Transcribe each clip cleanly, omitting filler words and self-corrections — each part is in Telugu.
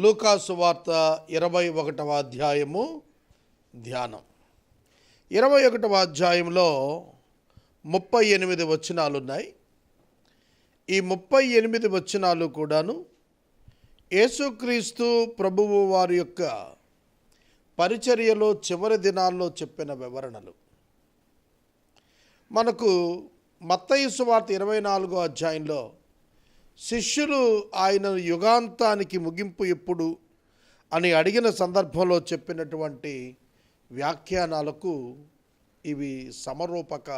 లూకాసు వార్త 21వ అధ్యాయము ధ్యానం. 21వ అధ్యాయంలో 38 వచనాలు ఉన్నాయి. ఈ 38 వచనాలు కూడాను యేసుక్రీస్తు ప్రభువు వారి యొక్క పరిచర్యలో చివరి దినాల్లో చెప్పిన వివరణలు. మనకు మత్తయి సువార్త 24వ అధ్యాయంలో శిష్యులు ఆయన యుగాంతానికి ముగింపు ఎప్పుడు అని అడిగిన సందర్భంలో చెప్పినటువంటి వ్యాఖ్యానాలకు ఇవి సమరూపక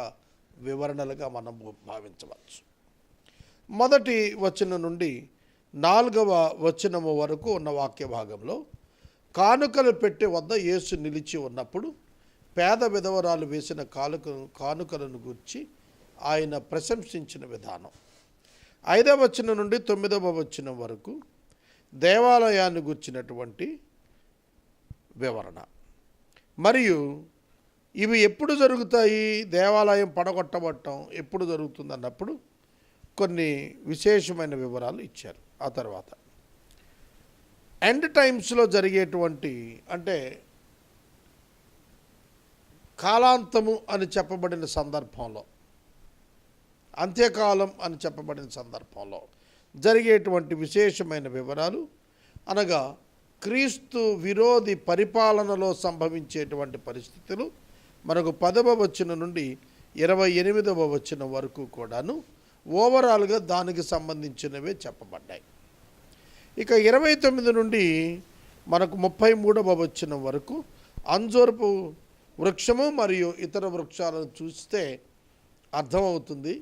వివరణలుగా మనం భావించవచ్చు. మొదటి వచనం నుండి 4వ వచనము వరకు ఉన్న వాక్య భాగంలో కానుకలు పెట్టె వద్ద యేసు నిలిచి ఉన్నప్పుడు పేద విధవరాలు వేసిన కానుకలను గురించి ఆయన ప్రశంసించిన విధానం. 5వ వచనం నుండి 9వ వచనం వరకు దేవాలయాన్ని గుర్చినటువంటి వివరణ. మరియు ఇవి ఎప్పుడు జరుగుతాయి, దేవాలయం పడగొట్టబడటం ఎప్పుడు జరుగుతుంది అన్నప్పుడు కొన్ని విశేషమైన వివరాలు ఇచ్చారు. ఆ తర్వాత ఎండ్ టైమ్స్లో జరిగేటువంటి, అంటే కాలాంతము అని చెప్పబడిన సందర్భంలో, అంత్యకాలం అని చెప్పబడిన సందర్భంలో జరిగేటువంటి విశేషమైన వివరాలు, అనగా క్రీస్తు విరోధి పరిపాలనలో సంభవించేటువంటి పరిస్థితులు మనకు 10వ వచనం నుండి 28వ వచనం వరకు కూడాను ఓవరాల్గా దానికి సంబంధించినవే చెప్పబడ్డాయి. ఇక 29 నుండి మనకు 33వ వచనం వరకు అంజూరపు వృక్షము మరియు ఇతర వృక్షాలను చూస్తే అర్థమవుతుంది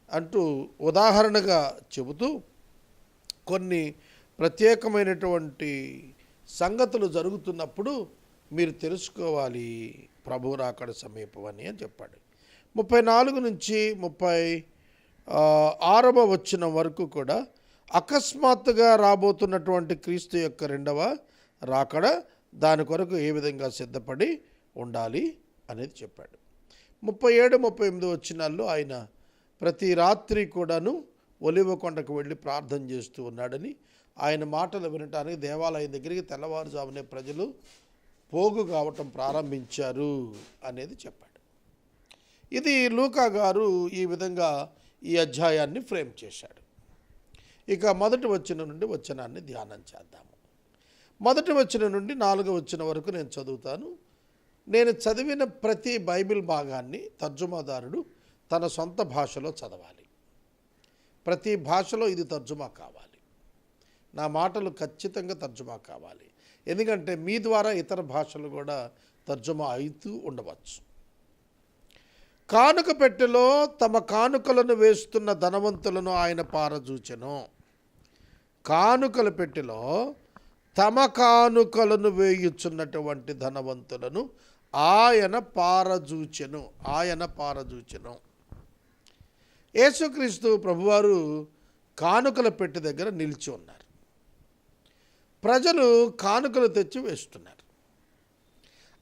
అంటూ ఉదాహరణగా చెబుతూ కొన్ని ప్రత్యేకమైనటువంటి సంగతులు జరుగుతున్నప్పుడు మీరు తెలుసుకోవాలి ప్రభువు రాకడ సమీపం అని చెప్పాడు. 34 నుంచి 36వ వచనం వరకు కూడా అకస్మాత్తుగా రాబోతున్నటువంటి క్రీస్తు యొక్క రెండవ రాకడ, దాని కొరకు ఏ విధంగా సిద్ధపడి ఉండాలి అనేది చెప్పాడు. 37, 38 వచనాల్లో ఆయన ప్రతి రాత్రి కూడాను ఒలివ కొండకు వెళ్ళి ప్రార్థన చేస్తూ ఉన్నాడని, ఆయన మాటలు వినటానికి దేవాలయం దగ్గరికి తెల్లవారుజామునే ప్రజలు పోగు కావటం ప్రారంభించారు అనేది చెప్పాడు. ఇది లూకా గారు ఈ విధంగా ఈ అధ్యాయాన్ని ఫ్రేమ్ చేశాడు. ఇక మొదటి వచనం నుండి వచనాన్ని ధ్యానం చేద్దాము. మొదటి వచనం నుండి 4వ వచనం వరకు నేను చదువుతాను. నేను చదివిన ప్రతి బైబిల్ భాగాన్ని తర్జుమాదారుడు తన సొంత భాషలో చదవాలి. ప్రతి భాషలో ఇది తర్జుమా కావాలి. నా మాటలు ఖచ్చితంగా తర్జుమా కావాలి. ఎందుకంటే మీ ద్వారా ఇతర భాషలు కూడా తర్జుమా అవుతూ ఉండవచ్చు. కానుక పెట్టెలో తమ కానుకలను వేస్తున్న ధనవంతులను ఆయన పారజూచెను. కానుకల పెట్టెలో తమ కానుకలను వేయుచున్నటువంటి ధనవంతులను ఆయన పారజూచెను. యేసుక్రీస్తు ప్రభువారు కానుకల పెట్టె దగ్గర నిలిచి ఉన్నారు. ప్రజలు కానుకలు తెచ్చి వేస్తున్నారు.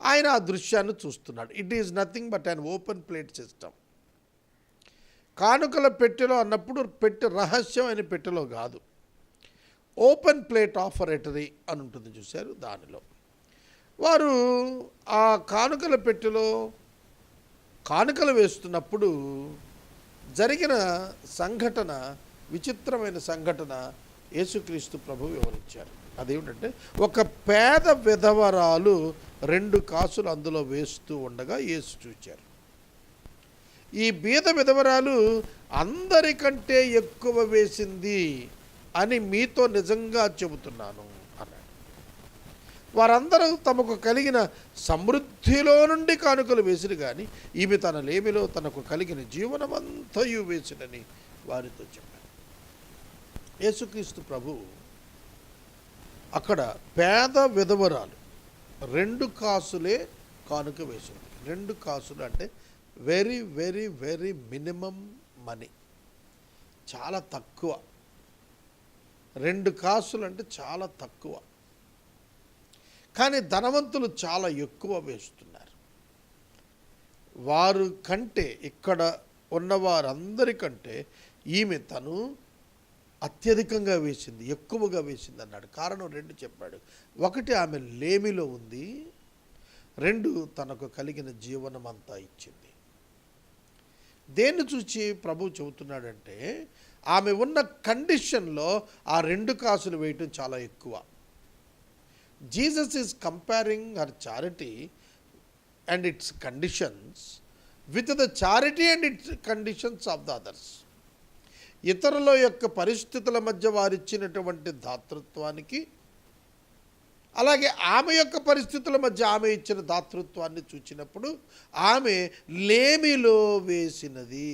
ఆయన ఆ దృశ్యాన్ని చూస్తున్నాడు. It is nothing but an open plate system. కానుకల పెట్టెలో అన్నప్పుడు పెట్టె రహస్యమైన పెట్టెలో కాదు, ఓపెన్ ప్లేట్ ఆఫరేటరీ అని ఉంటుంది చూశారు. దానిలో వారు ఆ కానుకల పెట్టెలో కానుకలు వేస్తున్నప్పుడు జరిగిన సంఘటన, విచిత్రమైన సంఘటన యేసుక్రీస్తు ప్రభువు వివరించారు. అదేమిటంటే, ఒక పేద విధవరాలు 2 కాసులు అందులో వేస్తూ ఉండగా యేసు చూచారు. ఈ బీద విధవరాలు అందరికంటే ఎక్కువ వేసింది అని మీతో నిజంగా చెబుతున్నాను అన్నాడు. వారందరూ తమకు కలిగిన సమృద్ధిలో నుండి కానుకలు వేసిరు, కానీ ఈమె తన లేమిలో తనకు కలిగిన జీవనమంతయు వేసినని వారితో చెప్పారు. యేసుక్రీస్తు ప్రభు అక్కడ పేద విధవరాలు 2 కాసులే కానుక వేసింది. 2 కాసులు అంటే very very very minimum money, చాలా తక్కువ. 2 కాసులు అంటే చాలా తక్కువ. కానీ ధనవంతులు చాలా ఎక్కువ వేస్తున్నారు. వారు కంటే, ఇక్కడ ఉన్నవారందరికంటే ఈమె తను అత్యధికంగా వేసింది, ఎక్కువగా వేసింది అన్నాడు. కారణం 2 చెప్పాడు. 1 ఆమె లేమిలో ఉంది, 2 తనకు కలిగిన జీవనం అంతా ఇచ్చింది. దేన్ని చూసి ప్రభు చెబుతున్నాడంటే ఆమె ఉన్న కండిషన్లో ఆ 2 కాసులు వేయటం చాలా ఎక్కువ. Jesus is comparing her charity and it's conditions with the charity and it's conditions of the others. ఇతరుల యొక్క పరిస్థితుల మధ్య వారిచ్చినటువంటి దాతృత్వానికి, అలాగే ఆమె యొక్క పరిస్థితుల మధ్య ఆమె ఇచ్చిన దాతృత్వాన్ని చూచినప్పుడు ఆమె లేమిలో వేసినది.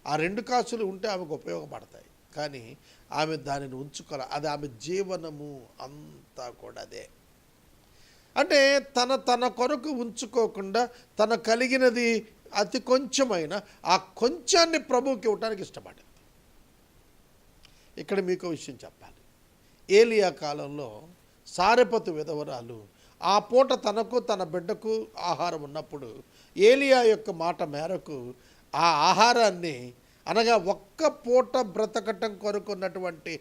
ఆ 2 కాసులు ఉంటే ఆమెకు ఉపయోగపడతాయి, కానీ ఆమె దానిని ఉంచుకోవాలి. అది ఆమె జీవనము అంతా కూడా అదే. అంటే తన కొరకు ఉంచుకోకుండా తన కలిగినది అతి కొంచెమైన ఆ కొంచాన్ని ప్రభువుకి ఇవ్వటానికి ఇష్టపడింది. ఇక్కడ మీకు విషయం చెప్పాలి. ఏలియా కాలంలో సారెపతు విధవరాలు ఆ పూట తనకు తన బిడ్డకు ఆహారం ఉన్నప్పుడు ఏలియా యొక్క మాట మేరకు ఆ ఆహారాన్ని, అనగా ఒక్క పూట బ్రతకటం కొరకు ఉన్నటువంటి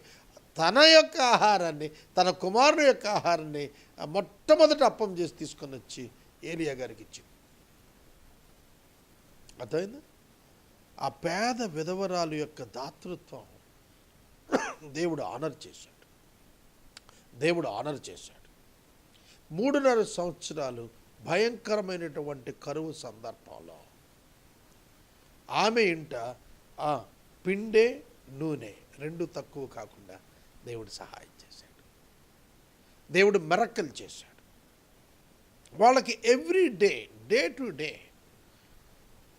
తన యొక్క ఆహారాన్ని, తన కుమారుని యొక్క ఆహారాన్ని మొట్టమొదట అప్పం చేసి తీసుకొని వచ్చి ఏలియా గారికి ఇచ్చింది. అర్థమైందా? ఆ పేద విధవరాలు యొక్క దాతృత్వం దేవుడు ఆనర్ చేశాడు. 3.5 సంవత్సరాలు భయంకరమైనటువంటి కరువు సందర్భంలో ఆమె ఇంట పిండే నూనె 2 తక్కువ కాకుండా దేవుడు సహాయం చేశాడు. దేవుడు మిరకల్ చేశాడు. వాళ్ళకి ఎవ్రీ డే టు డే,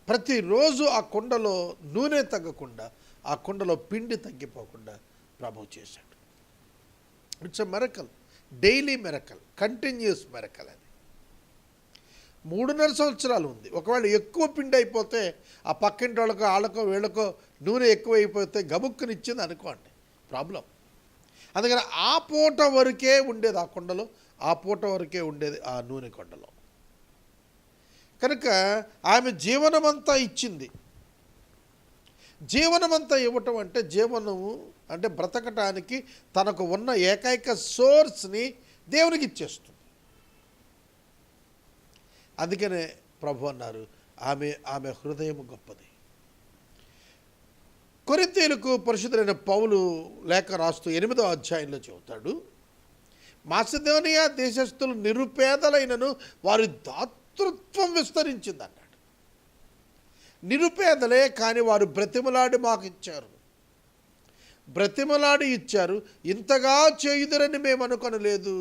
ప్రతిరోజు ఆ కుండలో నూనె తగ్గకుండా, ఆ కుండలో పిండి తగ్గిపోకుండా ప్రభు చేశాడు. It's a miracle, daily miracle, continuous miracle. అది 3.5 సంవత్సరాలు ఉంది. ఒకవేళ ఎక్కువ పిండి అయిపోతే ఆ పక్కింటి వాళ్ళకో వాళ్ళకో వీళ్ళకో నూనె ఎక్కువ అయిపోతే గబుక్కుని ఇచ్చింది అనుకోండి, ప్రాబ్లం. అందుకని ఆ పూట వరకే ఉండేది ఆ కుండలో, ఆ పూట వరకే ఉండేది ఆ నూనె కొండలో. కనుక ఆమె జీవనమంతా ఇచ్చింది. జీవనమంతా ఇవ్వటం అంటే, జీవనము అంటే బ్రతకటానికి తనకు ఉన్న ఏకైక సోర్స్ని దేవునికి ఇచ్చేస్తుంది. అందుకనే ప్రభు అన్నారు ఆమె హృదయం గొప్పది. కొరింథీయులకు పరిశుద్ధులైన పౌలు లేఖ రాస్తూ 8వ అధ్యాయంలో చెబుతాడు, మాసిదోనియా దేశస్థులు నిరుపేదలైనను వారి దాతృత్వం విస్తరించింది అన్నాడు. నిరుపేదలే, కానీ వారు బ్రతిమలాడి మాకు ఇచ్చారు, బ్రతిమలాడి ఇచ్చారు. ఇంతగా చేయుదురని మేము అనుకొనలేదు.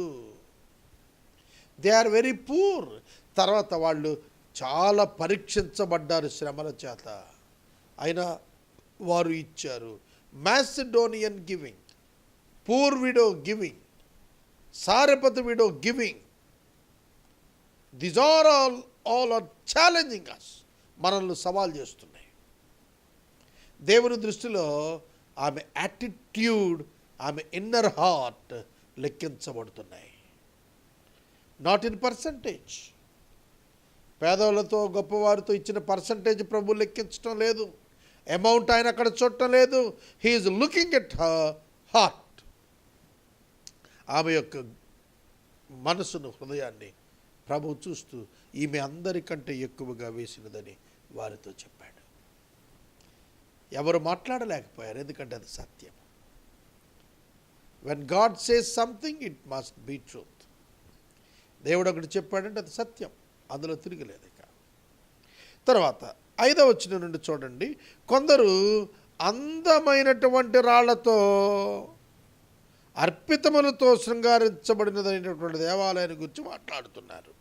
They are very poor. తర్వాత వాళ్ళు చాలా పరీక్షించబడ్డారు శ్రమల చేత, అయినా వారు ఇచ్చారు. Macedonian giving, poor widow giving, Zarephath widow giving, this are all are challenging us. మనల్ని సవాల్ చేస్తున్నాయి. దేవుని దృష్టిలో ఆమె యాటిట్యూడ్, ఆమె ఇన్నర్ హార్ట్ లెక్కించబడుతున్నాయి. Not in percentage. పేదవాళ్ళతో గొప్పవారితో ఇచ్చిన పర్సంటేజ్ ప్రభు లెక్కించడం లేదు, అమౌంట్ ఆయన అక్కడ చూడటం లేదు. He's looking at her heart. ఆమె యొక్క మనసును, హృదయాన్ని ప్రభు చూస్తూ ఈమె అందరికంటే ఎక్కువగా వేసినదని వారితో చెప్పాడు. ఎవరు మాట్లాడలేకపోయారు, ఎందుకంటే అది సత్యం. When God says something it must be truth. దేవుడు ఒకటి చెప్పాడంటే అది సత్యం, అందులో తిరగలేదు. ఇక తర్వాత 5వ వచనం నుండి చూడండి. కొందరు అందమైనటువంటి రాళ్లతో, అర్పితములతో శృంగారించబడినదైనటువంటి దేవాలయాన్ని గురించి మాట్లాడుతున్నారు.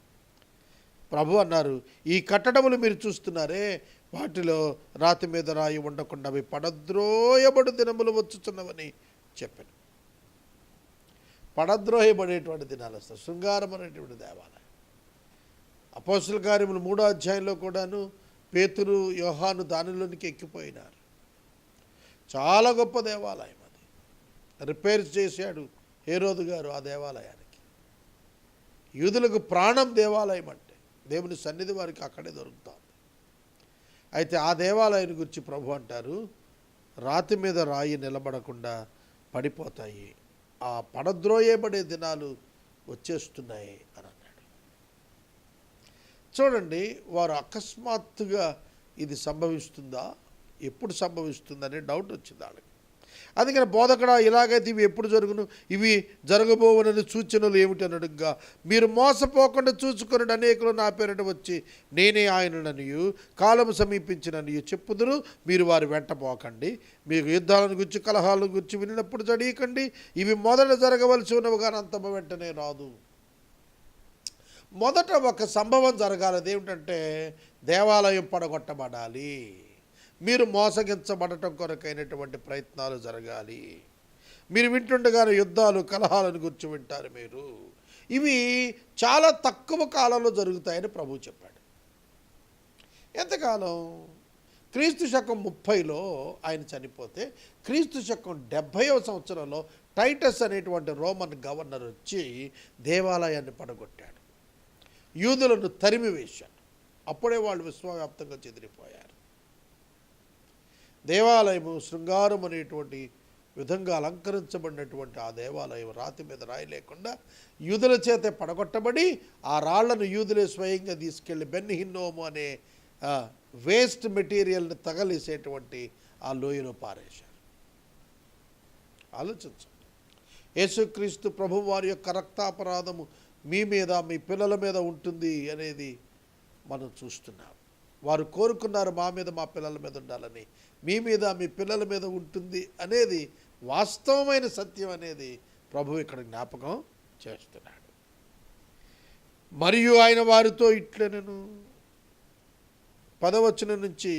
ప్రభు అన్నారు, ఈ కట్టడములు మీరు చూస్తున్నారే, వాటిలో రాతి మీద రాయి ఉండకుండా అవి పడద్రోయబడు దినములు వచ్చుచున్నవని చెప్పాను. పడద్రోయబడేటువంటి దినాలు వస్తాయి. శృంగారం అనేటువంటి దేవాలయం. అపోస్తలుల కార్యములు 3వ అధ్యాయంలో కూడాను పేతురు, యోహాను దానిలోనికి ఎక్కిపోయినారు. చాలా గొప్ప దేవాలయం అది. రిపేర్ చేశాడు హేరోదు గారు ఆ దేవాలయానికి. యూదులకు ప్రాణం దేవాలయం అంటే, దేవుని సన్నిధి వారికి అక్కడే దొరుకుతుంది. అయితే ఆ దేవాలయాన్ని గురించి ప్రభు అంటారు, రాతి మీద రాయి నిలబడకుండా పడిపోతాయి. ఆ పడద్రోయబడే దినాలు వచ్చేస్తున్నాయి అని అన్నాడు. చూడండి, వారు అకస్మాత్తుగా ఇది సంభవిస్తుందా, ఎప్పుడు సంభవిస్తుందనే డౌట్ వచ్చింది వాళ్ళకి. అందుకని బోధకుడా, ఇలాగైతే ఇవి ఎప్పుడు జరుగును, ఇవి జరగబోవనని సూచనలు ఏమిటి అని అడుగ్గా, మీరు మోసపోకుండా చూసుకొనుడి, అనేకులు నా పేరిట వచ్చి నేనే ఆయనననియు కాలము సమీపించిననియు చెప్పుదురు, మీరు వారి వెంట పోకండి. మీకు యుద్ధాలను గురించి కలహాలను గురించి వినినప్పుడు జడీకండి. ఇవి మొదట జరగవలసి ఉన్నవి కానీ అంత వెంటనే రాదు. మొదట ఒక సంభవం జరగాలి. అదేమిటంటే దేవాలయం పడగొట్టబడాలి. మీరు మోసగించబడటం కొరకైనటువంటి ప్రయత్నాలు జరగాలి. మీరు వింటుండగానే యుద్ధాలు కలహాలను గురించి వింటారు మీరు. ఇవి చాలా తక్కువ కాలంలో జరుగుతాయని ప్రభువు చెప్పాడు. ఎంతకాలం? క్రీస్తు శకం 30లో ఆయన చనిపోతే క్రీస్తు శకం 70వ సంవత్సరంలో టైటస్ అనేటువంటి రోమన్ గవర్నర్ వచ్చి దేవాలయాన్ని పడగొట్టాడు, యూదులను తరిమివేశాడు. అప్పుడే వాళ్ళు విశ్వవ్యాప్తంగా చెదిరిపోయారు. దేవాలయము శృంగారం అనేటువంటి విధంగా అలంకరించబడినటువంటి ఆ దేవాలయం రాతి మీద రాయి లేకుండా యూదుల చేతే పడగొట్టబడి, ఆ రాళ్లను యూదులే స్వయంగా తీసుకెళ్ళి బెన్ హిన్నోము అనే వేస్ట్ మెటీరియల్ని తగలేసేటువంటి ఆ లోయలో పారేశారు. ఆలోచించండి. యేసుక్రీస్తు ప్రభు వారి యొక్క రక్తాపరాధము మీ మీద, మీ పిల్లల మీద ఉంటుంది అనేది మనం చూస్తున్నాం. వారు కోరుకున్నారు మా మీద, మా పిల్లల మీద ఉండాలని. మీ మీద, మీ పిల్లల మీద ఉంటుంది అనేది వాస్తవమైన సత్యం అనేది ప్రభువు ఇక్కడ జ్ఞాపకం చేస్తున్నాడు. మరియు ఆయన వారితో ఇట్లనెను, 10వ వచనం నుంచి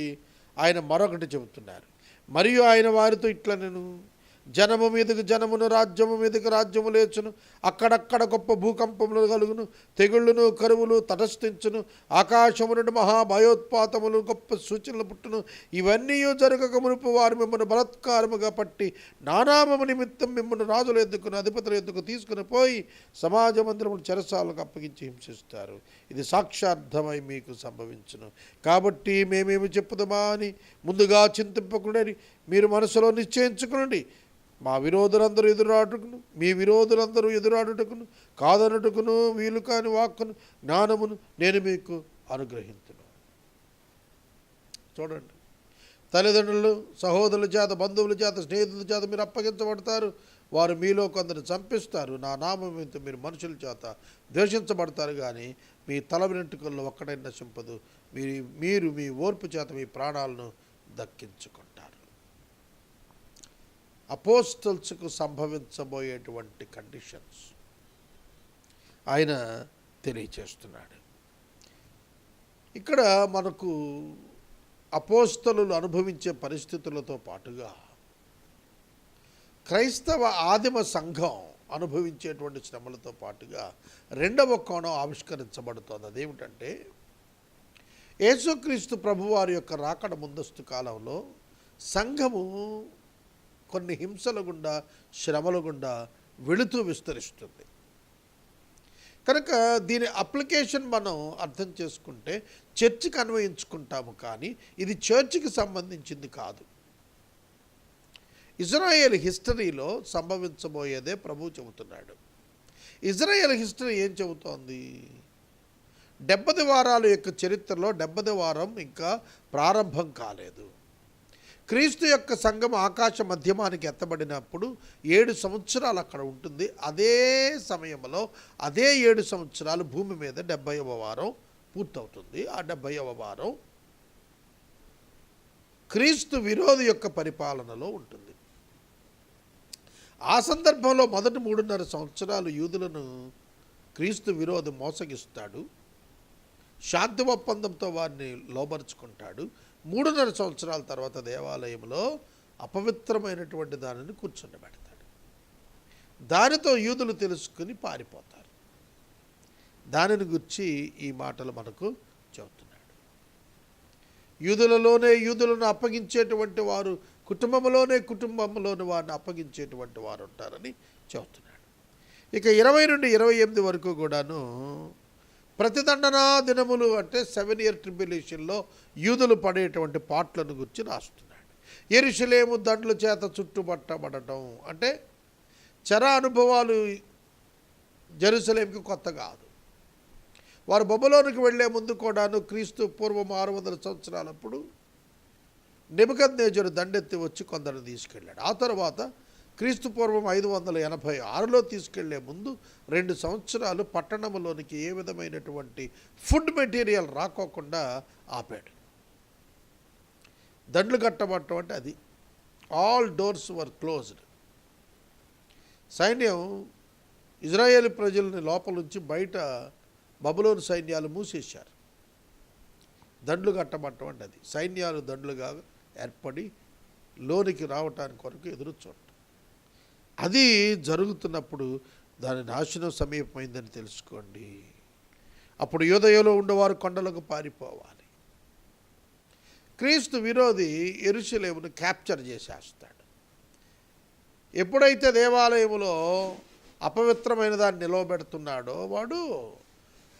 ఆయన మరొకటి చెబుతున్నారు. మరియు ఆయన వారితో ఇట్లనెను, జనము మీదకు జనమును, రాజ్యము మీదకు రాజ్యము లేచును, అక్కడక్కడ గొప్ప భూకంపములు కలుగును, తెగుళ్ళును కరువులు తటస్థించును, ఆకాశము నుండి మహాభయోత్పాతములు గొప్ప సూచనలు పుట్టును. ఇవన్నీ జరగక మునుపు వారు మిమ్మల్ని బలాత్కారముగా పట్టి నానామము నిమిత్తం మిమ్మల్ని రాజుల ఎద్దుకుని అధిపతుల ఎద్దుకు తీసుకుని పోయి సమాజ మందిరమును చెరసాలకు అప్పగించి హింసిస్తారు. ఇది సాక్షార్థమై మీకు సంభవించును. కాబట్టి మేమేమి చెప్పుదామా అని ముందుగా చింతింపకుండాని మీరు మనసులో నిశ్చయించుకునండి. మా విరోధులందరూ ఎదురాడుటకును, మీ విరోధులందరూ ఎదురాడుటకును కాదనుటకును వీలు కాని వాక్కును జ్ఞానమును నేను మీకు అనుగ్రహించును. చూడండి, తల్లిదండ్రులు, సహోదరుల చేత, బంధువుల చేత, స్నేహితుల చేత మీరు అప్పగించబడతారు. వారు మీలో కొందరు చంపిస్తారు. నా నామం మీద మీరు మనుషుల చేత ద్వేషించబడతారు, కానీ మీ తల వెంట్రుకల్లో ఒక్కటైనా నశింపదు. మీరు మీ ఓర్పు చేత మీ ప్రాణాలను దక్కించుకుంటారు. అపోస్తల్స్కు సంభవించబోయేటువంటి కండిషన్స్ ఆయన తెలియచేస్తున్నాడు. ఇక్కడ మనకు అపోస్తలులు అనుభవించే పరిస్థితులతో పాటుగా క్రైస్తవ ఆదిమ సంఘం అనుభవించేటువంటి శ్రమలతో పాటుగా రెండవ కోణం ఆవిష్కరించబడుతోంది. అదేమిటంటే యేసుక్రీస్తు ప్రభువారి యొక్క రాకడ ముందస్తు కాలంలో సంఘము కొన్ని హింసల గుండా, శ్రమల గుండా వెళుతూ విస్తరిస్తుంది. కనుక దీని అప్లికేషన్ మనం అర్థం చేసుకుంటే చర్చికి అన్వయించుకుంటాము, కానీ ఇది చర్చికి సంబంధించింది కాదు. ఇజ్రాయేల్ హిస్టరీలో సంభవించబోయేదే ప్రభువు చెబుతున్నాడు. ఇజ్రాయేల్ హిస్టరీ ఏం చెబుతోంది? 70 వారాల యొక్క చరిత్రలో 70వ వారం ఇంకా ప్రారంభం కాలేదు. క్రీస్తు యొక్క సంఘం ఆకాశ మధ్యమానికి ఎత్తబడినప్పుడు 7 సంవత్సరాలు అక్కడ ఉంటుంది. అదే సమయంలో అదే 7 సంవత్సరాలు భూమి మీద 70వ వారం పూర్తవుతుంది. ఆ 70వ వారం క్రీస్తు విరోధి యొక్క పరిపాలనలో ఉంటుంది. ఆ సందర్భంలో మొదటి 3.5 సంవత్సరాలు యూదులను క్రీస్తు విరోధి మోసగిస్తాడు, శాంతి ఒప్పందంతో వారిని లోబరుచుకుంటాడు. 3.5 సంవత్సరాల తర్వాత దేవాలయంలో అపవిత్రమైనటువంటి దానిని కూర్చుండబెడతాడు. దానితో యూదులు తెలుసుకుని పారిపోతారు. దానిని గురించి ఈ మాటలు మనకు చెబుతున్నాడు. యూదులలోనే యూదులను అప్పగించేటువంటి వారు, కుటుంబంలోని వారిని అప్పగించేటువంటి వారు ఉంటారని చెబుతున్నాడు. ఇక 20 నుండి 28 వరకు కూడాను ప్రతిదండనా దినములు అంటే 7 ఇయర్ ట్రిబ్యులేషన్లో యూదులు పడేటువంటి పాటలను గురించి రాస్తున్నాడు. యెరూషలేము దండ్ల చేత చుట్టుపట్టబడటం అంటే చెర అనుభవాలు జెరూసలేంకి కొత్త కాదు. వారు బబులోనుకు వెళ్లే ముందు కూడాను క్రీస్తు పూర్వం 600 సంవత్సరాలప్పుడు నెబుకద్నెజరు దండెత్తి వచ్చి కొందరు తీసుకెళ్ళాడు. ఆ తర్వాత క్రీస్తు పూర్వం 586లో తీసుకెళ్లే ముందు 2 సంవత్సరాలు పట్టణంలోనికి ఏ విధమైనటువంటి ఫుడ్ మెటీరియల్ రాకోకుండా ఆపాడు. దండ్లు కట్టబట్టం అంటే అది. ఆల్ డోర్స్ వర్ క్లోజ్డ్. సైన్యం ఇజ్రాయేల్ ప్రజల్ని లోపల నుంచి బయట బబులోను సైన్యాలు మూసేశారు. దండ్లు కట్టబట్టం అంటే అది. సైన్యాలు దండ్లుగా ఏర్పడి లోనికి రావటానికి కొరకు ఎదురు చూడటం. అది జరుగుతున్నప్పుడు దాని నాశనం సమీపమైందని తెలుసుకోండి. అప్పుడు యూదయలో ఉండేవారు కొండలకు పారిపోవాలి. క్రీస్తు విరోధి యెరూషలేమును క్యాప్చర్ చేసేస్తాడు. ఎప్పుడైతే దేవాలయములో అపవిత్రమైన దాన్ని నిలవబెడుతున్నాడో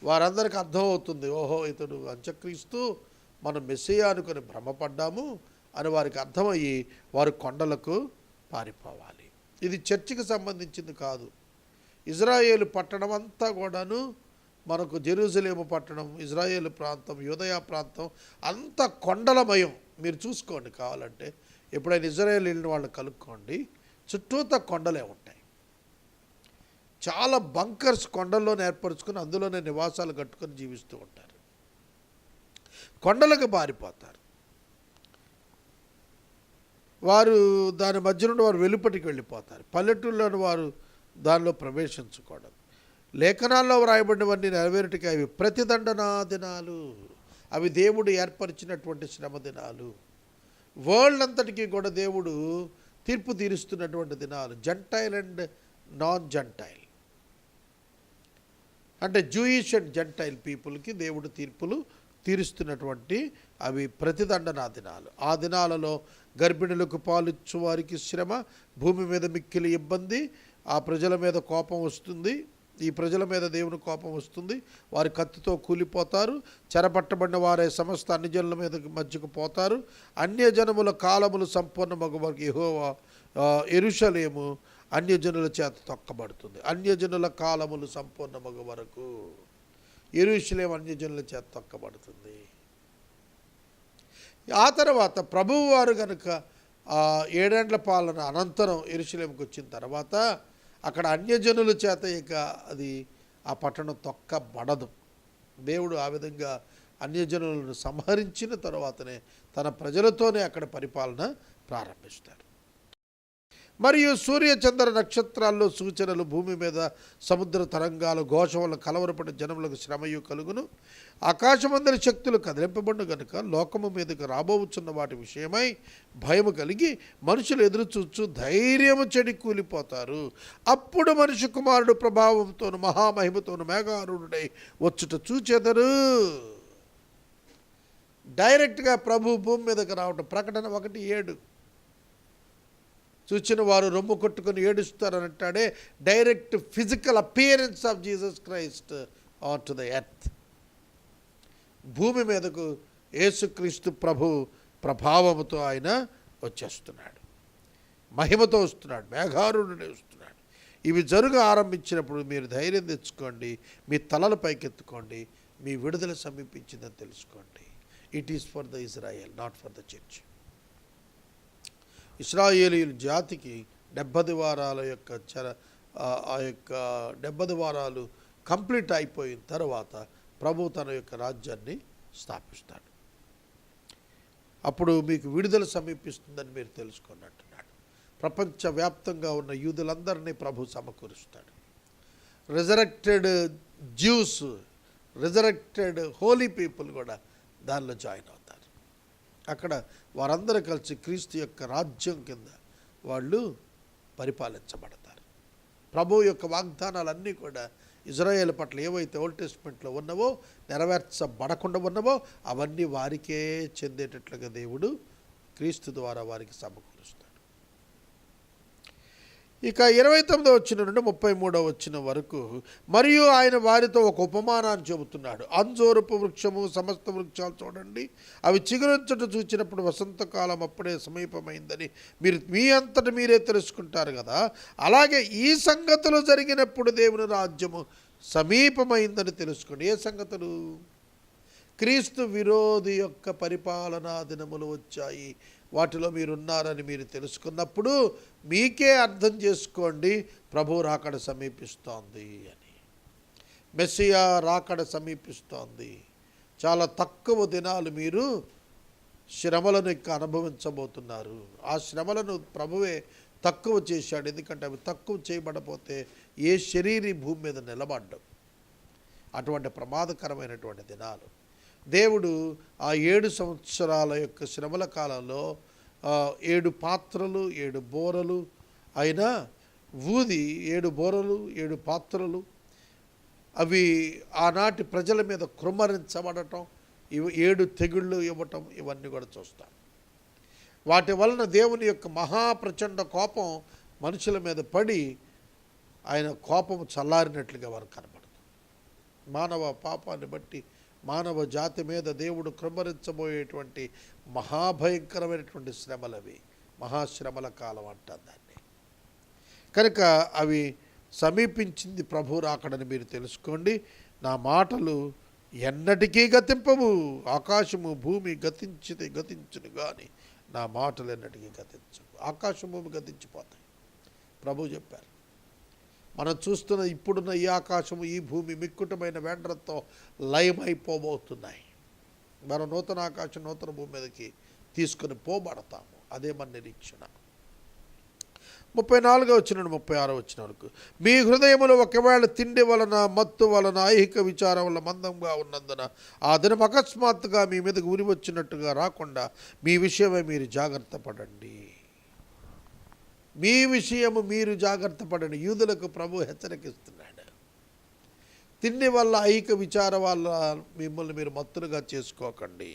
వారందరికీ అర్థమవుతుంది, ఓహో ఇతడు అంత్యక్రీస్తు, మనం మెస్సియా అనుకుని భ్రమపడ్డాము అని వారికి అర్థమయ్యి వారు కొండలకు పారిపోవాలి. ఇది చర్చికి సంబంధించింది కాదు. ఇజ్రాయేలు పట్టణం అంతా కూడాను మనకు జెరూసలేము పట్టణం, ఇజ్రాయేలు ప్రాంతం, యూదయ ప్రాంతం అంతా కొండలమయం. మీరు చూసుకోండి, కావాలంటే ఎప్పుడైనా ఇజ్రాయేల్ వెళ్ళిన వాళ్ళని కలుక్కోండి, చుట్టూతా కొండలే ఉంటాయి. చాలా బంకర్స్ కొండల్లోనే ఏర్పరచుకొని అందులోనే నివాసాలు కట్టుకొని జీవిస్తూ ఉంటారు. కొండలకు పారిపోతారు. వారు దాని మధ్య నుండి వారు వెలుపటికి వెళ్ళిపోతారు. పల్లెటూళ్ళలోని వారు దానిలో ప్రవేశించకూడదు. లేఖనాల్లో వ్రాయబడినవన్నీ నెరవేరుటికి అవి ప్రతిదండనా దినాలు. అవి దేవుడు ఏర్పరిచినటువంటి శ్రమ దినాలు. వరల్డ్ అంతటికీ కూడా దేవుడు తీర్పు తీరుస్తున్నటువంటి దినాలు. జంటైల్ అండ్ నాన్ జంటైల్ అంటే జూయిష్ అండ్ జంటైల్ పీపుల్కి దేవుడు తీర్పులు తీరుస్తున్నటువంటి అవి ప్రతిదండనా దినాలు. ఆ దినాలలో గర్భిణులకు పాలిచ్చు వారికి శ్రమ, భూమి మీద మిక్కిలి ఇబ్బంది, ఆ ప్రజల మీద కోపం వస్తుంది. ఈ ప్రజల మీద దేవుని కోపం వస్తుంది. వారి కత్తితో కూలిపోతారు. చెరపట్టబడిన వారే సమస్త అన్యజనుల మీద మధ్యకు పోతారు. అన్యజనముల కాలములు సంపూర్ణ మగవారికి యెహోవా యెరూషలేము అన్యజనుల చేత తొక్కబడుతుంది. అన్యజనుల కాలములు సంపూర్ణ మగ వరకు యెరూషలేము అన్యజనుల చేత తొక్కబడుతుంది. ఆ తర్వాత ప్రభువు వారు కనుక 7 ఏండ్ల పాలన అనంతరం యెరూషలేముకు వచ్చిన తర్వాత అక్కడ అన్యజనుల చేత ఇక అది ఆ పట్టణం తొక్కబడదు. దేవుడు ఆ విధంగా అన్యజనులను సంహరించిన తర్వాతనే తన ప్రజలతోనే అక్కడ పరిపాలన ప్రారంభిస్తారు. మరియు సూర్య చంద్ర నక్షత్రాల్లో సూచనలు, భూమి మీద సముద్ర తరంగాలు, ఘోషం వల్ల కలవరపడిన జనములకు శ్రమయు కలుగును. ఆకాశమందరి శక్తులు కదిలింపబడిన గనుక లోకము మీదకు రాబోచున్న వాటి విషయమై భయము కలిగి మనుషులు ఎదురుచూచు ధైర్యము చెడి కూలిపోతారు. అప్పుడు మనిషి కుమారుడు ప్రభావంతోను మహామహిమతోను మేఘారూఢుడై వచ్చుట చూచెదరు. డైరెక్ట్గా ప్రభు భూమి మీదకి రావటం. ప్రకటన 1:7 చూచిన వారు రొమ్ము కొట్టుకొని ఏడుస్తారని అంటాడే. Direct physical appearance of Jesus Christ on to the earth. భూమి మీదకు యేసుక్రీస్తు ప్రభు ప్రభావముతో ఆయన వచ్చేస్తున్నాడు, మహిమతో వస్తున్నాడు, మేఘారుడే వస్తున్నాడు. ఇవి జరుగ ఆరంభించినప్పుడు మీరు ధైర్యం తెచ్చుకోండి, మీ తలల పైకెత్తుకోండి, మీ విడుదల సమీపించిందని తెలుసుకోండి. It is for the Israel, not for the church. ఇశ్రాయేలీయుల జాతికి 70 వారాల యొక్క ఆ యొక్క 70 వారాలు కంప్లీట్ అయిపోయిన తర్వాత ప్రభు తన యొక్క రాజ్యాన్ని స్థాపిస్తాడు. అప్పుడు మీకు విడుదల సమీపిస్తుందని మీరు తెలుసుకున్నట్టున్నాడు. ప్రపంచవ్యాప్తంగా ఉన్న యూదులందరినీ ప్రభు సమకూరుస్తాడు. Resurrected Jews, resurrected holy people కూడా దానిలో జాయిన్ అవుతారు. అక్కడ వారందరూ కలిసి క్రీస్తు యొక్క రాజ్యం కింద వాళ్ళు పరిపాలించబడతారు. ప్రభు యొక్క వాగ్దానాలన్నీ కూడా ఇజ్రాయేల్ పట్ల ఏవైతే ఓల్డ్ టెస్ట్మెంట్లో ఉన్నవో, నెరవేర్చబడకుండా ఉన్నవో అవన్నీ వారికే చెందేటట్లుగా దేవుడు క్రీస్తు ద్వారా వారికి సమకూరుస్తాడు. ఇక 29వ వచనం నుండి 33వ వచనం వరకు, మరియు ఆయన వారితో ఒక ఉపమానాన్ని చెబుతున్నాడు. అంజూరపు వృక్షము సమస్త వృక్షాలు చూడండి, అవి చిగురించుట చూచినప్పుడు వసంతకాలం అప్పుడే సమీపమైందని మీరు మీ అంతట మీరే తెలుసుకుంటారు కదా. అలాగే ఈ సంగతులు జరిగినప్పుడు దేవుని రాజ్యము సమీపమైందని తెలుసుకోండి. ఏ సంగతులు? క్రీస్తు విరోధి యొక్క పరిపాలనా దినములు వచ్చాయి, వాటిలో మీరున్నారని మీరు తెలుసుకున్నప్పుడు మీకే అర్థం చేసుకోండి ప్రభు రాకడ సమీపిస్తోంది అని. మెస్సియా రాకడ సమీపిస్తోంది. చాలా తక్కువ దినాలు మీరు శ్రమలను అనుభవించబోతున్నారు. ఆ శ్రమలను ప్రభువే తక్కువ చేశాడు. ఎందుకంటే అవి తక్కువ చేయబడపోతే ఏ శరీరీ భూమి మీద నిలబడ్డం. అటువంటి ప్రమాదకరమైనటువంటి దినాలు దేవుడు ఆ 7 సంవత్సరాల యొక్క శ్రమల కాలంలో 7 పాత్రలు 7 బోరలు అయినా ఊది 7 బోరలు 7 పాత్రలు అవి ఆనాటి ప్రజల మీద కృమ్మరించబడటం, ఇవి 7 తెగుళ్ళు ఇవ్వటం, ఇవన్నీ కూడా చూస్తాం. వాటి వలన దేవుని యొక్క మహాప్రచండ కోపం మనుషుల మీద పడి ఆయన కోపం చల్లారినట్లుగా వారు కనబడుతుంది. మానవ పాపాన్ని బట్టి మానవ జాతి మీద దేవుడు కృమ్మరించబోయేటువంటి మహాభయంకరమైనటువంటి శ్రమలవి. మహాశ్రమల కాలం అంటారు దాన్ని. కనుక అవి సమీపించింది ప్రభు రాకడని మీరు తెలుసుకోండి. నా మాటలు ఎన్నటికీ గతింపవు. ఆకాశము భూమి గతించును కానీ నా మాటలు ఎన్నటికీ గతించవు. ఆకాశం భూమి గతించిపోతాయి ప్రభు చెప్పారు. మనం చూస్తున్న ఇప్పుడున్న ఈ ఆకాశము ఈ భూమి మిక్కుటమైన వేండ్రతో లయమైపోబోతున్నాయి. మనం నూతన ఆకాశం నూతన భూమి మీదకి తీసుకొని పోబడతాము. అదే మన నిరీక్షణ. 34వ వచనం నుండి 36వ వచనం వరకు, మీ హృదయములో ఒకవేళ తిండి వలన మత్తు వలన ఐహిక విచారం వల్ల మందంగా ఉన్నందున ఆ దినం అకస్మాత్తుగా మీ మీదకు ఉరి వచ్చినట్టుగా రాకుండా మీ విషయమై మీరు జాగ్రత్త పడండి. మీ విషయము మీరు జాగ్రత్త పడండి. యూదులకు ప్రభు హెచ్చరికిస్తున్నాడు. తిండి వల్ల ఐహిక విచారం వల్ల మిమ్మల్ని మీరు మత్తులుగా చేసుకోకండి.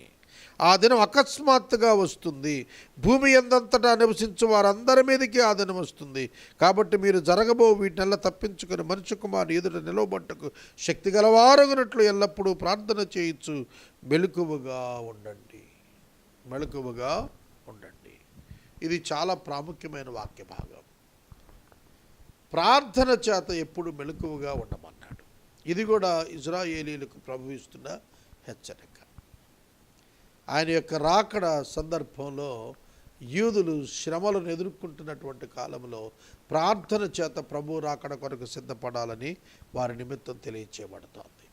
ఆ దినం అకస్మాత్తుగా వస్తుంది. భూమి ఎందంతటా నివసించు వారందరి మీదకి ఆ దినం వస్తుంది. కాబట్టి మీరు జరగబో వీటినెల్లా తప్పించుకొని మనుష్య కుమారుని ఎదుట నిలవబట్టుకు శక్తి గలవారగునట్లు ఎల్లప్పుడూ ప్రార్థన చేయొచ్చు. మెలకువగా ఉండండి. మెలకువగా ఉండండి. ఇది చాలా ప్రాముఖ్యమైన వాక్య భాగం. ప్రార్థన చేత ఎప్పుడు మెలకువగా ఉండమన్నాడు. ఇది కూడా ఇజ్రాయేలీలకు ప్రభు ఇస్తున్న హెచ్చరిక. ఆయన యొక్క రాకడ సందర్భంలో యూదులు శ్రమలను ఎదుర్కొంటున్నటువంటి కాలంలో ప్రార్థన చేత ప్రభు రాకడ కొరకు సిద్ధపడాలని వారి నిమిత్తం తెలియచేయబడుతోంది.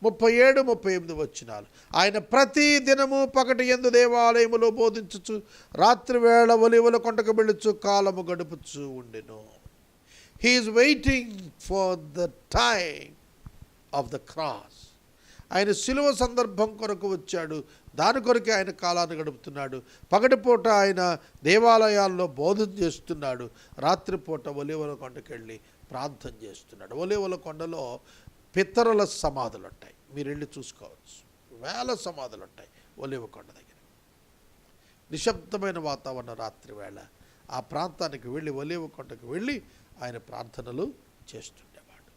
37, 38 వచనాలు, ఆయన ప్రతి దినము పగటి యందు దేవాలయములో బోధించుచు రాత్రి వేళ ఒలీవల కొండకు వెళ్ళుచు కాలము గడుపుచు ఉండెను. He is waiting for the time of the cross. ఆయన శిలువ సందర్భం కొరకు వచ్చాడు. దాని కొరకే ఆయన కాలాన్ని గడుపుతున్నాడు. పగటిపూట ఆయన దేవాలయాల్లో బోధన చేస్తున్నాడు. రాత్రిపూట ఒలీవల కొండకు వెళ్ళి ప్రార్థన చేస్తున్నాడు. ఒలీవల కొండలో పితరుల సమాధులు ఉంటాయి. మీరు వెళ్ళి చూసుకోవచ్చు. వేల సమాధులు ఉంటాయి ఒలీవ కొండ దగ్గర. నిశ్శబ్దమైన వాతావరణం రాత్రి వేళ ఆ ప్రాంతానికి వెళ్ళి ఒలీవ కొండకు వెళ్ళి ఆయన ప్రార్థనలు చేస్తుండేవాడు.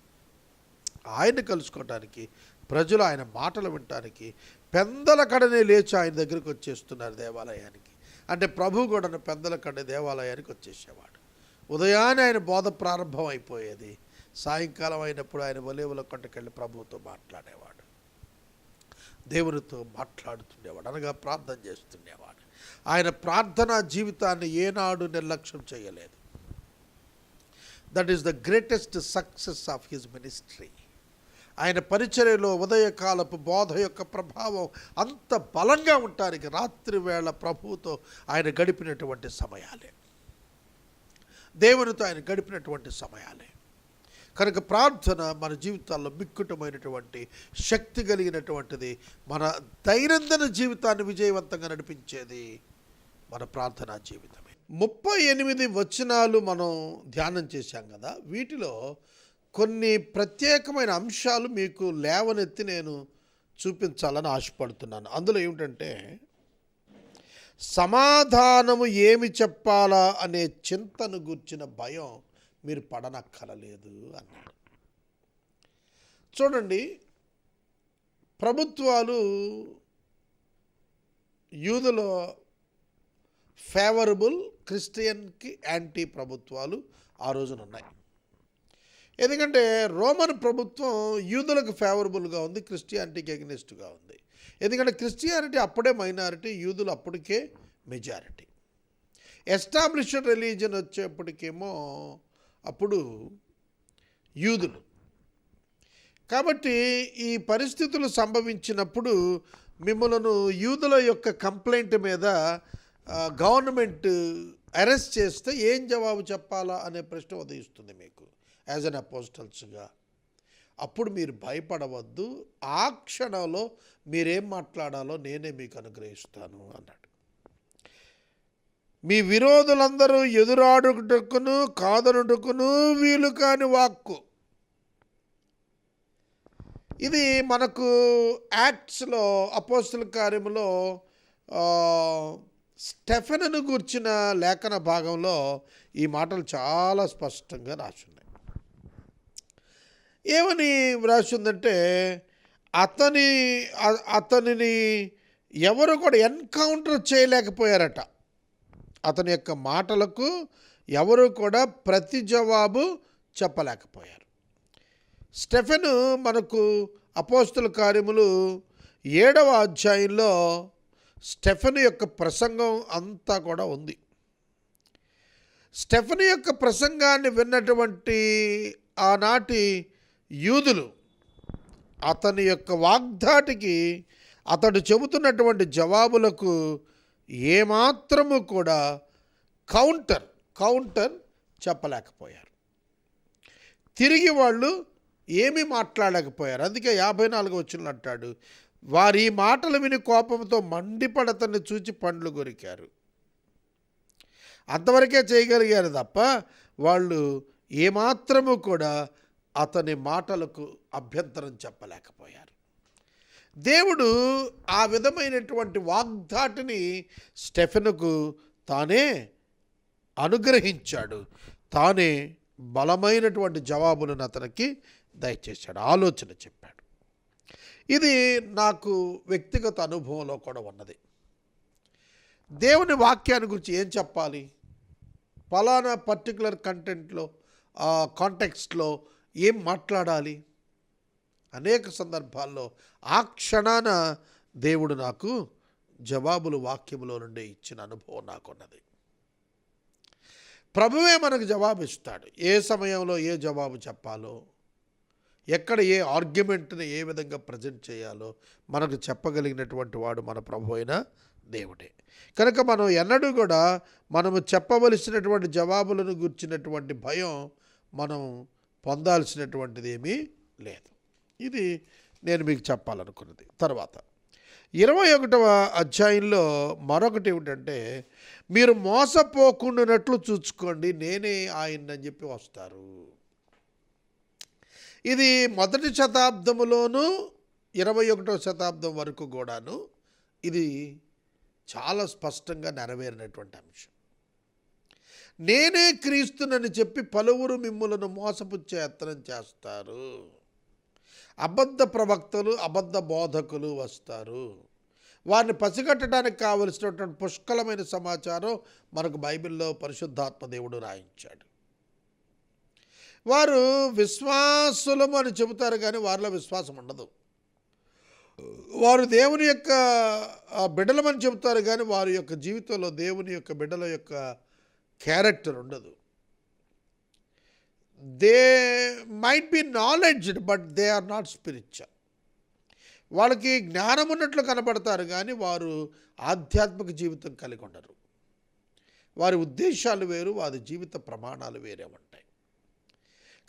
ఆయన కలుసుకోవటానికి ప్రజలు ఆయన మాటలు వినటానికి పెందల కడనే లేచి ఆయన దగ్గరికి వచ్చేస్తున్నారు దేవాలయానికి. అంటే ప్రభు కూడా పెందల కడ దేవాలయానికి వచ్చేసేవాడు. ఉదయాన్నే ఆయన బోధ ప్రారంభం అయిపోయేది. సాయంకాలం అయినప్పుడు ఆయన ఒలీవల కొండకెళ్ళి ప్రభువుతో మాట్లాడేవాడు. దేవునితో మాట్లాడుతుండేవాడు, అనగా ప్రార్థన చేస్తుండేవాడు. ఆయన ప్రార్థనా జీవితాన్ని ఏనాడు నిర్లక్ష్యం చేయలేదు. That is the greatest success of his ministry. ఆయన పరిచర్యలో ఉదయకాలపు బోధ యొక్క ప్రభావం అంత బలంగా ఉండటానికి రాత్రి వేళ ప్రభువుతో ఆయన గడిపినటువంటి సమయాలే, దేవునితో ఆయన గడిపినటువంటి సమయాలే. కనుక ప్రార్థన మన జీవితాల్లో మిక్కుటమైనటువంటి శక్తి కలిగినటువంటిది. మన దైనందిన జీవితాన్ని విజయవంతంగా నడిపించేది మన ప్రార్థనా జీవితమే. 38 వచనాలు మనం ధ్యానం చేశాం కదా. వీటిలో కొన్ని ప్రత్యేకమైన అంశాలు మీకు లేవనెత్తి నేను చూపించాలని ఆశపడుతున్నాను. అందులో ఏమిటంటే, సమాధానము ఏమి చెప్పాలా అనే చింతను గూర్చిన భయం మీరు పడనక్కరలేదు అన్నాడు. చూడండి, ప్రభుత్వాలు యూదుల ఫేవరబుల్, క్రిస్టియన్కి యాంటీ ప్రభుత్వాలు ఆ రోజున ఉన్నాయి. ఎందుకంటే రోమన్ ప్రభుత్వం యూదులకు ఫేవరబుల్గా ఉంది, క్రిస్టియానిటీకి ఎగ్నెస్ట్గా ఉంది. ఎందుకంటే క్రిస్టియానిటీ అప్పుడే మైనారిటీ, యూదులు అప్పటికే మెజారిటీ. ఎస్టాబ్లిష్డ్ రిలీజన్ వచ్చేప్పటికేమో అప్పుడు యూదులు. కాబట్టి ఈ పరిస్థితులు సంభవించినప్పుడు మిమ్మలను యూదుల యొక్క కంప్లైంట్ మీద గవర్నమెంట్ అరెస్ట్ చేస్తే ఏం జవాబు చెప్పాలా అనే ప్రశ్న ఉదయిస్తుంది మీకు యాజ్ అన్ అపోస్టల్స్గా. అప్పుడు మీరు భయపడవద్దు, ఆ క్షణంలో మీరేం మాట్లాడాలో నేనే మీకు అనుగ్రహిస్తాను అన్నాడు. మీ విరోధులందరూ ఎదురాడుటకును కాదనుటకును వీలు కాని వాక్కు. ఇది మనకు యాక్ట్స్లో, అపోస్తల కార్యములో స్టెఫెనును గూర్చిన లేఖన భాగంలో ఈ మాటలు చాలా స్పష్టంగా రాసున్నాయి. ఏమని రాసిందంటే, అతనిని ఎవరు కూడా ఎన్కౌంటర్ చేయలేకపోయారట. అతని యొక్క మాటలకు ఎవరు కూడా ప్రతి జవాబు చెప్పలేకపోయారు. స్టెఫెను మనకు అపోస్తల కార్యములు 7వ అధ్యాయంలో స్టెఫెను యొక్క ప్రసంగం అంతా కూడా ఉంది. స్టెఫెను యొక్క ప్రసంగాన్ని విన్నటువంటి ఆనాటి యూదులు అతని యొక్క వాగ్దాటికి, అతడు చెబుతున్నటువంటి జవాబులకు ఏమాత్రము కూడా కౌంటర్ చెప్పలేకపోయారు. తిరిగి వాళ్ళు ఏమీ మాట్లాడలేకపోయారు. అందుకే 54వ వచనంలో అంటాడు, వారి ఈ మాటలు విని కోపంతో మండిపడతన్ని చూచి పండ్లు కొరికారు. అంతవరకే చేయగలిగారు తప్ప వాళ్ళు ఏమాత్రము కూడా అతని మాటలకు అభ్యంతరం చెప్పలేకపోయారు. దేవుడు ఆ విధమైనటువంటి వాగ్దాటిని స్టెఫెనుకు తానే అనుగ్రహించాడు. తానే బలమైనటువంటి జవాబులను అతనికి దయచేశాడు, ఆలోచన చెప్పాడు. ఇది నాకు వ్యక్తిగత అనుభవంలో కూడా ఉన్నది. దేవుని వాక్యాన్ని గురించి ఏం చెప్పాలి, ఫలానా పర్టికులర్ కంటెంట్లో, కాంటెక్స్ట్లో ఏం మాట్లాడాలి, అనేక సందర్భాల్లో ఆ క్షణాన దేవుడు నాకు జవాబులు వాక్యములో నుండి ఇచ్చిన అనుభవం నాకున్నది. ప్రభువే మనకు జవాబు ఇస్తాడు. ఏ సమయంలో ఏ జవాబు చెప్పాలో, ఎక్కడ ఏ ఆర్గ్యుమెంట్ని ఏ విధంగా ప్రజెంట్ చేయాలో మనకు చెప్పగలిగినటువంటి వాడు మన ప్రభు అయిన దేవుడే. కనుక మనం ఎన్నడూ కూడా మనము చెప్పవలసినటువంటి జవాబులను గుర్చినటువంటి భయం మనం పొందాల్సినటువంటిది ఏమీ లేదు. ఇది నేను మీకు చెప్పాలనుకున్నది. తర్వాత 21వ అధ్యాయంలో మరొకటి ఏమిటంటే, మీరు మోసపోకుండానట్లు చూసుకోండి, నేనే ఆయన్ని అని చెప్పి వస్తారు. ఇది మొదటి శతాబ్దములోను 21వ శతాబ్దం వరకు కూడాను ఇది చాలా స్పష్టంగా నెరవేరినటువంటి అంశం. నేనే క్రీస్తునని చెప్పి పలువురు మిమ్ములను మోసపుచ్చే యత్నం చేస్తారు. అబద్ధ ప్రవక్తలు, అబద్ధ బోధకులు వస్తారు. వారిని పసిగట్టడానికి కావలసినటువంటి పుష్కలమైన సమాచారం మనకు బైబిల్లో పరిశుద్ధాత్మ దేవుడు రాయించాడు. వారు విశ్వాసులము అని చెబుతారు, కానీ వారిలో విశ్వాసం ఉండదు. వారు దేవుని యొక్క బిడ్డలమని చెబుతారు, కానీ వారి యొక్క జీవితంలో దేవుని యొక్క బిడ్డల యొక్క క్యారెక్టర్ ఉండదు. They might be knowledged, but they are not spiritual. వాళ్ళకి జ్ఞానం ఉన్నట్లు కనబడతారు, కానీ వారు ఆధ్యాత్మిక జీవితం కలిగి ఉండరు. వారి ఉద్దేశాలు వేరు, వారి జీవిత ప్రమాణాలు వేరే ఉంటాయి.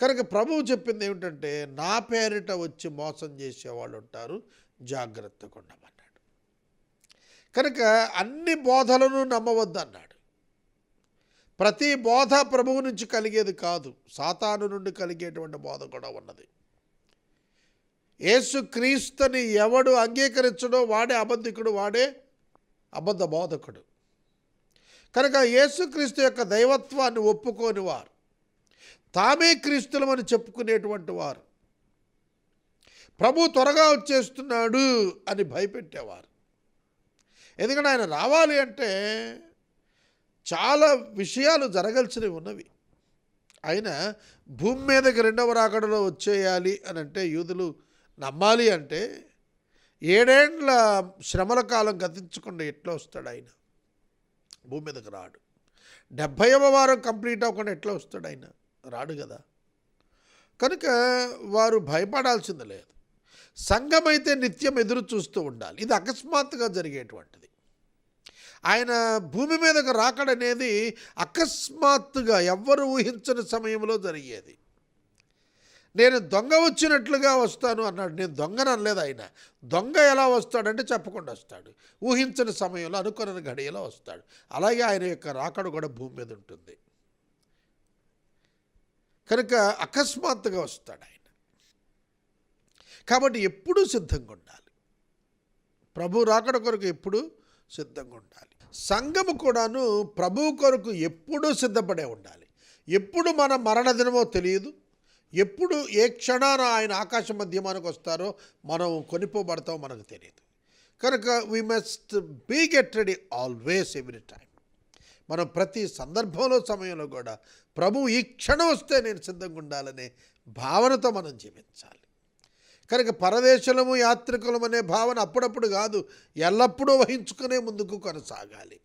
కనుక ప్రభువు చెప్పింది ఏమిటంటే, నా పేరిట వచ్చి మోసం చేసేవాళ్ళు ఉంటారు, జాగ్రత్తగా ఉండమన్నాడు. కనుక అన్ని బోధలను నమ్మవద్దు అన్నాడు. ప్రతి బోధ ప్రభువు నుంచి కలిగేది కాదు, సాతాను నుండి కలిగేటువంటి బోధ కూడా ఉన్నది. యేసు క్రీస్తుని ఎవడు అంగీకరించడో వాడే అబద్ధికుడు, వాడే అబద్ధ బోధకుడు. కనుక యేసుక్రీస్తు యొక్క దైవత్వాన్ని ఒప్పుకోని వారు, తామే క్రీస్తులమని చెప్పుకునేటువంటి వారు, ప్రభు త్వరగా వచ్చేస్తున్నాడు అని భయపెట్టేవారు. ఎందుకంటే ఆయన రావాలి అంటే చాలా విషయాలు జరగాల్సినవి ఉన్నవి. ఆయన భూమి మీదకి రెండవ రాకడలో వచ్చేయాలి అని అంటే, యూదులు నమ్మాలి అంటే 7 ఏండ్ల శ్రమల కాలం గతించకుండా ఎట్లా వస్తాడు ఆయన? భూమి మీదకి రాడు. 70వ వారం కంప్లీట్ అవ్వకుండా ఎట్లా వస్తాడు ఆయన? రాడు కదా. కనుక వారు భయపడాల్సింది లేదు. సంఘం అయితే నిత్యం ఎదురు చూస్తూ ఉండాలి. ఇది అకస్మాత్తుగా జరిగేటువంటిది. ఆయన భూమి మీదకు రాకడనేది అకస్మాత్తుగా ఎవ్వరు ఊహించని సమయంలో జరిగేది. నేను దొంగ వచ్చినట్లుగా వస్తాను అన్నాడు. నేను దొంగను అనలేదు ఆయన. దొంగ ఎలా వస్తాడంటే చెప్పకుండా వస్తాడు. ఊహించని సమయంలో, అనుకున్న గడియలో వస్తాడు. అలాగే ఆయన యొక్క రాకడ కూడా భూమి మీద ఉంటుంది. కనుక అకస్మాత్తుగా వస్తాడు ఆయన. కాబట్టి ఎప్పుడూ సిద్ధంగా ఉండాలి. ప్రభు రాకడ కొరకు ఎప్పుడూ సిద్ధంగా ఉండాలి. సంఘము కూడాను ప్రభు కొరకు ఎప్పుడూ సిద్ధపడే ఉండాలి. ఎప్పుడు మన మరణ దినమో తెలియదు. ఎప్పుడు ఏ క్షణాన ఆయన ఆకాశ మధ్యమానికి వస్తారో, మనం కొనిపోబడతామో మనకు తెలియదు. కనుక we must be get ready always, every time. మనం ప్రతి సందర్భంలో, సమయంలో కూడా ప్రభు ఈ క్షణం వస్తే నేను సిద్ధంగా ఉండాలనే భావనతో మనం జీవించాలి. కనుక పరదేశులము యాత్రికులం అనే భావన అప్పుడప్పుడు కాదు, ఎల్లప్పుడూ వహించుకునే ముందుకు కొనసాగాలి.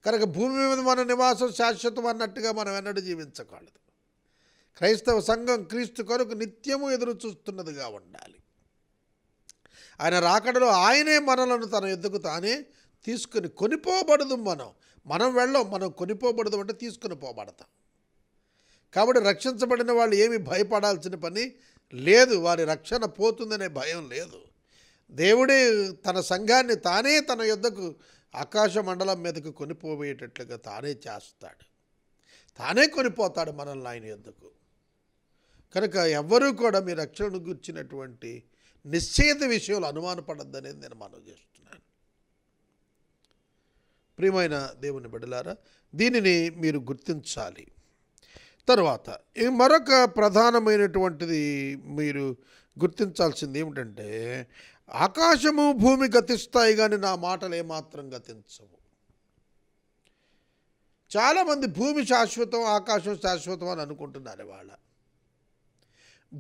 కనుక భూమి మీద మన నివాసం శాశ్వతం అన్నట్టుగా మనం ఎన్నడూ జీవించకూడదు. క్రైస్తవ సంఘం క్రీస్తు కొరకు నిత్యము ఎదురు చూస్తున్నదిగా ఉండాలి. ఆయన రాకడలో ఆయనే మనలను తన ఎద్దుకు తానే తీసుకుని కొనిపోబడదు. మనం వెళ్ళం, మనం కొనిపోబడదు అంటే తీసుకుని పోబడతాం. కాబట్టి రక్షించబడిన వాళ్ళు ఏమి భయపడాల్సిన పని లేదు. వారి రక్షణ పోతుందనే భయం లేదు. దేవుడే తన సంఘాన్ని తానే తన యొద్దకు ఆకాశ మండలం మీదకు కొనిపోయేటట్లుగా తానే చేస్తాడు. తానే కొనిపోతాడు మనల్ని ఆయన యొద్దకు. కనుక ఎవ్వరూ కూడా మీ రక్షణను గుర్చినటువంటి నిశ్చయిత విషయంలో అనుమానపడద్దనేది నేను మనవి చేస్తున్నాను. ప్రియమైన దేవుని బిడ్డలారా, దీనిని మీరు గుర్తించాలి. తర్వాత మరొక ప్రధానమైనటువంటిది మీరు గుర్తించాల్సింది ఏమిటంటే, ఆకాశము భూమి గతిస్తాయి కానీ నా మాటలు ఏమాత్రం గతించవు. చాలామంది భూమి శాశ్వతం, ఆకాశం శాశ్వతం అని అనుకుంటున్నారు. వాళ్ళ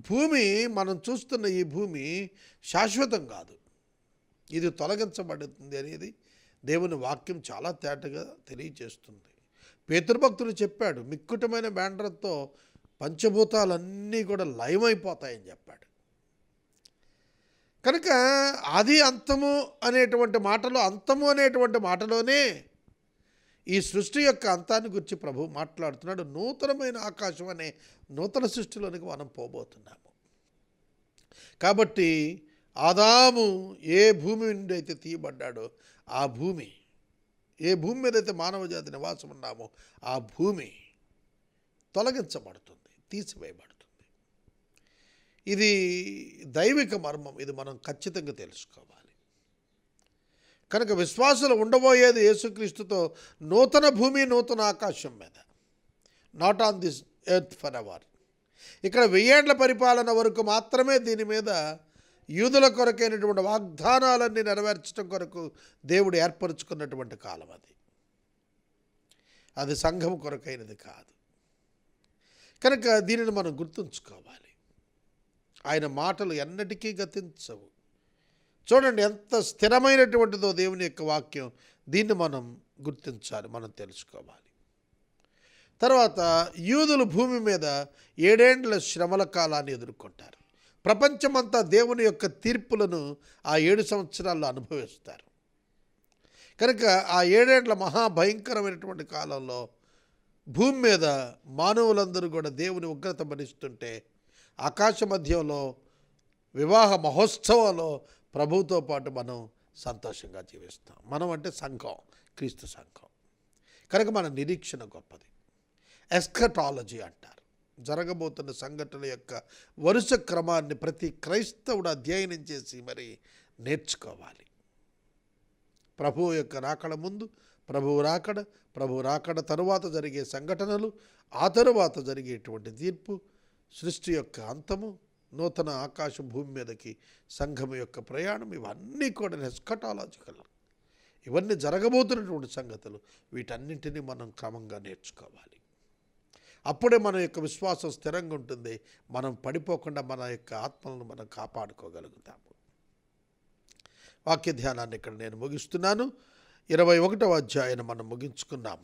భూమి, మనం చూస్తున్న ఈ భూమి శాశ్వతం కాదు, ఇది తొలగించబడుతుంది అనేది దేవుని వాక్యం చాలా తేటగా తెలియజేస్తుంది. పేతురుభక్తుడు చెప్పాడు, మిక్కుటమైన బ్యాండ్రతో పంచభూతాలన్నీ కూడా లయమైపోతాయని చెప్పాడు. కనుక ఆది అంతము అనేటువంటి మాటలో, అంతము అనేటువంటి మాటలోనే ఈ సృష్టి యొక్క అంతాన్ని గురించి ప్రభు మాట్లాడుతున్నాడు. నూతనమైన ఆకాశం అనే నూతన సృష్టిలోనికి మనం పోబోతున్నాము. కాబట్టి ఆదాము ఏ భూమి నుండి అయితే తీయబడ్డాడో, ఆ భూమి, ఏ భూమి మీద అయితే మానవ జాతి నివాసం ఉన్నామో ఆ భూమి తొలగించబడుతుంది, తీసివేయబడుతుంది. ఇది దైవిక మర్మం. ఇది మనం ఖచ్చితంగా తెలుసుకోవాలి. కనుక విశ్వాసులు ఉండబోయేది యేసుక్రీస్తుతో నూతన భూమి, నూతన ఆకాశం మీద, not on this earth for ever. ఇక్కడ 1000 ఏండ్ల పరిపాలన వరకు మాత్రమే దీని మీద యూదుల కొరకైనటువంటి వాగ్దానాలన్నీ నెరవేర్చడం కొరకు దేవుడు ఏర్పరచుకున్నటువంటి కాలం అది. అది సంఘం కొరకైనది కాదు. కనుక దీనిని మనం గుర్తుంచుకోవాలి. ఆయన మాటలు ఎన్నటికీ గతించవు. చూడండి ఎంత స్థిరమైనటువంటిదో దేవుని యొక్క వాక్యం. దీన్ని మనం గుర్తించాలి, మనం తెలుసుకోవాలి. తర్వాత యూదులు భూమి మీద 7 ఏండ్ల శ్రమల కాలాన్ని ఎదుర్కొంటారు. ప్రపంచమంతా దేవుని యొక్క తీర్పులను ఆ 7 సంవత్సరాల్లో అనుభవిస్తారు. కనుక ఆ 7 ఏండ్ల మహాభయంకరమైనటువంటి కాలంలో భూమి మీద మానవులందరూ కూడా దేవుని ఉగ్రత భరిస్తుంటే, ఆకాశ మధ్యంలో వివాహ మహోత్సవంలో ప్రభువుతో పాటు మనం సంతోషంగా జీవిస్తాం. మనం అంటే సంఘం, క్రీస్తు సంఘం. కనుక మన నిరీక్షణ గొప్పది. ఎస్కటాలజీ అంటారు. జరగబోతున్న సంఘటనల యొక్క వరుస క్రమాన్ని ప్రతి క్రైస్తవుడు అధ్యయనం చేసి మరి నేర్చుకోవాలి. ప్రభువు యొక్క రాకడ ముందు ప్రభువు రాకడ తరువాత జరిగే సంఘటనలు, ఆ తరువాత జరిగేటువంటి తీర్పు, సృష్టి యొక్క అంతము, నూతన ఆకాశం భూమి మీదకి సంఘం యొక్క ప్రయాణం, ఇవన్నీ కూడా ఎస్కటాలజికల్, ఇవన్నీ జరగబోతున్నటువంటి సంగతులు. వీటన్నింటినీ మనం క్రమంగా నేర్చుకోవాలి. అప్పుడే మన యొక్క విశ్వాసం స్థిరంగా ఉంటుంది. మనం పడిపోకుండా మన యొక్క ఆత్మలను మనం కాపాడుకోగలుగుతాము. వాక్య ధ్యానాన్ని ఇక్కడ నేను ముగిస్తున్నాను. 21వ అధ్యాయాన్ని మనం ముగించుకున్నాము.